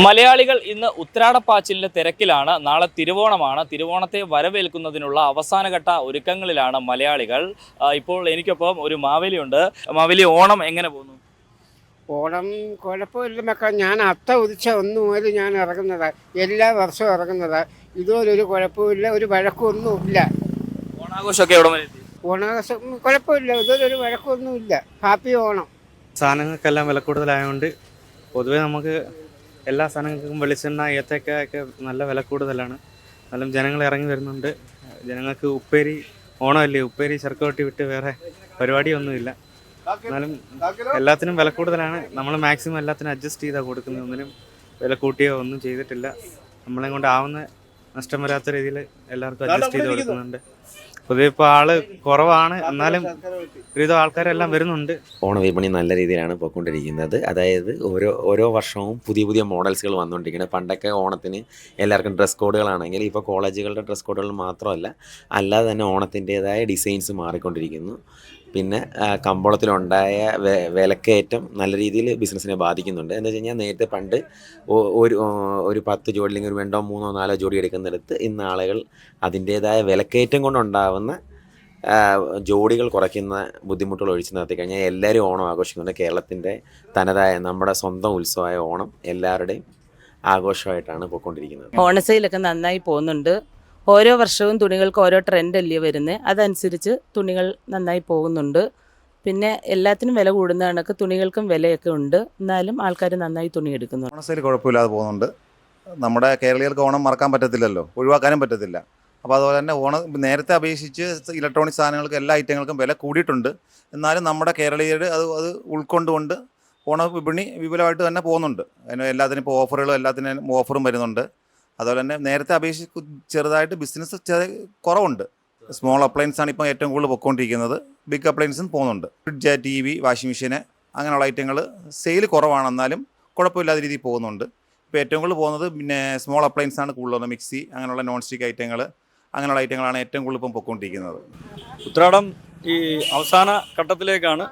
മലയാളികൾ ഇന്ന് ഉത്രാടപ്പാച്ചിലിന്റെ തിരക്കിലാണ്. നാളെ തിരുവോണമാണ്. തിരുവോണത്തെ വരവേൽക്കുന്നതിനുള്ള അവസാനഘട്ട ഒരുക്കങ്ങളിലാണ് മലയാളികൾ. ഇപ്പോൾ എനിക്കൊപ്പം ഒരു മാവേലിയുണ്ട്. മാവേലി, ഓണം എങ്ങനെ പോകുന്നു? ഓണം കുഴപ്പമില്ല മക്കൾ. ഞാൻ അത്ത ഉദിച്ച 1 മുതൽ ഞാൻ ഇറങ്ങുന്നതാണ്, എല്ലാ വർഷവും ഇറങ്ങുന്നതാണ്. ഇതുപോലൊരു കുഴപ്പമില്ല, ഒരു വഴക്കൊന്നുമില്ല. ഓണാഘോഷമൊക്കെ എവിടെ വരെ എത്തി? ഓണാഘോഷം കുഴപ്പമില്ല, ഇതുപോലൊരു വഴക്കൊന്നുമില്ല. ഹാപ്പി ഓണം. സാധനങ്ങൾക്കെല്ലാം വില കൂടുതലായതുകൊണ്ട് പൊതുവേ നമുക്ക് എല്ലാ സാധനങ്ങൾക്കും വെളിച്ചെണ്ണ, ഏത്തക്ക നല്ല വില കൂടുതലാണ്. എന്നാലും ജനങ്ങൾ ഇറങ്ങി വരുന്നുണ്ട്. ജനങ്ങൾക്ക് ഉപ്പേരി, ഓണമല്ലേ, ഉപ്പേരി ശർക്കരട്ടി വിട്ട് വേറെ പരിപാടിയൊന്നുമില്ല. എന്നാലും എല്ലാത്തിനും വില കൂടുതലാണ്. നമ്മൾ മാക്സിമം എല്ലാത്തിനും അഡ്ജസ്റ്റ് ചെയ്താണ് കൊടുക്കുന്നത്. ഒന്നിനും വില കൂട്ടിയോ ഒന്നും ചെയ്തിട്ടില്ല. നമ്മളെ കൊണ്ട് ആവുന്ന നഷ്ടം വരാത്ത രീതിയിൽ എല്ലാവർക്കും അഡ്ജസ്റ്റ് ചെയ്ത് കൊടുക്കുന്നുണ്ട്. പൊതുവെ ഇപ്പോൾ ആള് കുറവാണ്, എന്നാലും ഒരുവിധം ആൾക്കാരെല്ലാം വരുന്നുണ്ട്. ഓണവിപണി നല്ല രീതിയിലാണ് പോയിക്കൊണ്ടിരിക്കുന്നത്. അതായത് ഓരോ വർഷവും പുതിയ മോഡൽസുകൾ വന്നുകൊണ്ടിരിക്കുന്നത്. പണ്ടൊക്കെ ഓണത്തിന് എല്ലാവർക്കും ഡ്രസ് കോഡുകളാണെങ്കിൽ ഇപ്പോൾ കോളേജുകളുടെ ഡ്രസ് കോഡുകൾ മാത്രമല്ല, അല്ലാതെ തന്നെ ഓണത്തിൻ്റേതായ ഡിസൈൻസ് മാറിക്കൊണ്ടിരിക്കുന്നു. പിന്നെ കമ്പോളത്തിലുണ്ടായ വിലക്കയറ്റം നല്ല രീതിയിൽ ബിസിനസ്സിനെ ബാധിക്കുന്നുണ്ട്. എന്താ വെച്ച് കഴിഞ്ഞാൽ നേരത്തെ പണ്ട് ഒരു 10 ജോഡി അല്ലെങ്കിൽ ഒരു 2, 3, 4 ജോഡി എടുക്കുന്നിടത്ത് ഇന്ന് ആളുകൾ അതിൻ്റേതായ വിലക്കയറ്റം കൊണ്ടുണ്ടാവുന്ന ജോഡികൾ കുറയ്ക്കുന്ന ബുദ്ധിമുട്ടുകൾ ഒഴിച്ചു നിർത്തി കഴിഞ്ഞാൽ എല്ലാവരും ഓണം ആഘോഷിക്കുന്നുണ്ട്. കേരളത്തിൻ്റെ തനതായ നമ്മുടെ സ്വന്തം ഉത്സവമായ ഓണം എല്ലാവരുടെയും ആഘോഷമായിട്ടാണ് പോയിക്കൊണ്ടിരിക്കുന്നത്. ഓണസെയിലൊക്കെ നന്നായി പോകുന്നുണ്ട്. ഓരോ വർഷവും തുണികൾക്ക് ഓരോ ട്രെൻഡല്ലേ വരുന്നത്, അതനുസരിച്ച് തുണികൾ നന്നായി പോകുന്നുണ്ട്. പിന്നെ എല്ലാത്തിനും വില കൂടുന്ന കണക്ക് തുണികൾക്കും വിലയൊക്കെ ഉണ്ട്, എന്നാലും ആൾക്കാർ നന്നായി തുണി എടുക്കുന്നു. ഓണസെയിൽ കുഴപ്പമില്ലാതെ പോകുന്നുണ്ട്. നമ്മുടെ കേരളീയർക്ക് ഓണം മറക്കാൻ പറ്റത്തില്ലല്ലോ, ഒഴിവാക്കാനും പറ്റത്തില്ല. അപ്പോൾ അതുപോലെ തന്നെ ഓണം നേരത്തെ അപേക്ഷിച്ച് ഇലക്ട്രോണിക് സാധനങ്ങൾക്ക് എല്ലാ ഐറ്റങ്ങൾക്കും വില കൂടിയിട്ടുണ്ട്. എന്നാലും നമ്മുടെ കേരളീയർ അത് ഉൾക്കൊണ്ടുകൊണ്ട് ഓണ വിപണി വിപുലമായിട്ട് തന്നെ പോകുന്നുണ്ട്. അതിന് എല്ലാത്തിനും ഇപ്പോൾ എല്ലാത്തിനും ഓഫറും വരുന്നുണ്ട്. അതുപോലെ തന്നെ നേരത്തെ അപേക്ഷിച്ച് ചെറുതായിട്ട് ബിസിനസ് കുറവുണ്ട്. സ്മോൾ അപ്ലയൻസ് ആണ് ഇപ്പോൾ ഏറ്റവും കൂടുതൽ പൊയ്ക്കൊണ്ടിരിക്കുന്നത്. ബിഗ് അപ്ലയൻസും പോകുന്നുണ്ട്. ഫ്രിഡ്ജ്, TV, വാഷിംഗ് മെഷീന് അങ്ങനെയുള്ള ഐറ്റങ്ങൾ സെയിൽ കുറവാണെന്നാലും കുഴപ്പമില്ലാത്ത രീതിയിൽ പോകുന്നുണ്ട്. ഇപ്പോൾ ഏറ്റവും കൂടുതൽ പോകുന്നത് പിന്നെ സ്മോൾ അപ്ലയൻസ് ആണ് കൂടുതലുള്ളത്. മിക്സി, അങ്ങനെയുള്ള നോൺ സ്റ്റിക്ക് ഐറ്റങ്ങൾ, അങ്ങനെയുള്ള ഐറ്റങ്ങളാണ് ഏറ്റവും കൂടുതൽ ഇപ്പം പൊയ്ക്കൊണ്ടിരിക്കുന്നത്. ഉത്രാടം ഈ അവസാന ഘട്ടത്തിലേക്കാണ്.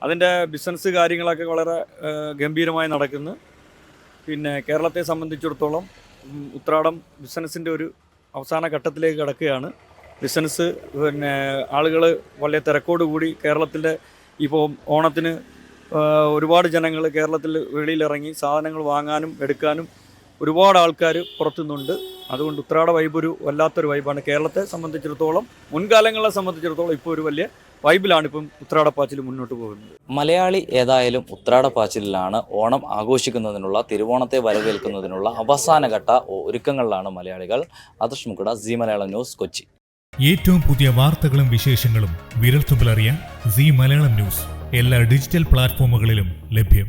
അതിൻ്റെ ബിസിനസ് കാര്യങ്ങളൊക്കെ വളരെ ഗംഭീരമായി നടക്കുന്നു. പിന്നെ കേരളത്തെ സംബന്ധിച്ചിടത്തോളം ഉത്രാടം ബിസിനസ്സിൻ്റെ ഒരു അവസാന ഘട്ടത്തിലേക്ക് കിടക്കുകയാണ്. ബിസിനസ് പിന്നെ ആളുകൾ വളരെ തിരക്കോടുകൂടി കേരളത്തിൻ്റെ ഇപ്പോൾ ഓണത്തിന് ഒരുപാട് ജനങ്ങൾ കേരളത്തിൽ വെളിയിലിറങ്ങി സാധനങ്ങൾ വാങ്ങാനും എടുക്കാനും ഒരുപാട് ആൾക്കാർ പുറത്തുനിന്നുണ്ട്. അതുകൊണ്ട് ഉത്രാട വൈബ് ഒരു വല്ലാത്തൊരു വൈബാണ്. കേരളത്തെ സംബന്ധിച്ചിടത്തോളം മുൻകാലങ്ങളെ സംബന്ധിച്ചിടത്തോളം ഇപ്പോൾ ഒരു വലിയ വൈബിലാണ് ഇപ്പം ഉത്രാടപ്പാച്ചിൽ മുന്നോട്ട് പോകുന്നത്. മലയാളി ഏതായാലും ഉത്രാടപ്പാച്ചിലാണ്. ഓണം ആഘോഷിക്കുന്നതിനുള്ള, തിരുവോണത്തെ വരവേൽക്കുന്നതിനുള്ള അവസാനഘട്ട ഒരുക്കങ്ങളിലാണ് മലയാളികൾ. Adarsh Mukkuda, C Malayalam news, Kochi. ഏറ്റവും പുതിയ വാർത്തകളും വിശേഷങ്ങളും വിരൽത്തുമ്പിലറിയാൻ സി മലയാളം ന്യൂസ് എല്ലാ ഡിജിറ്റൽ പ്ലാറ്റ്ഫോമുകളിലും ലഭ്യം.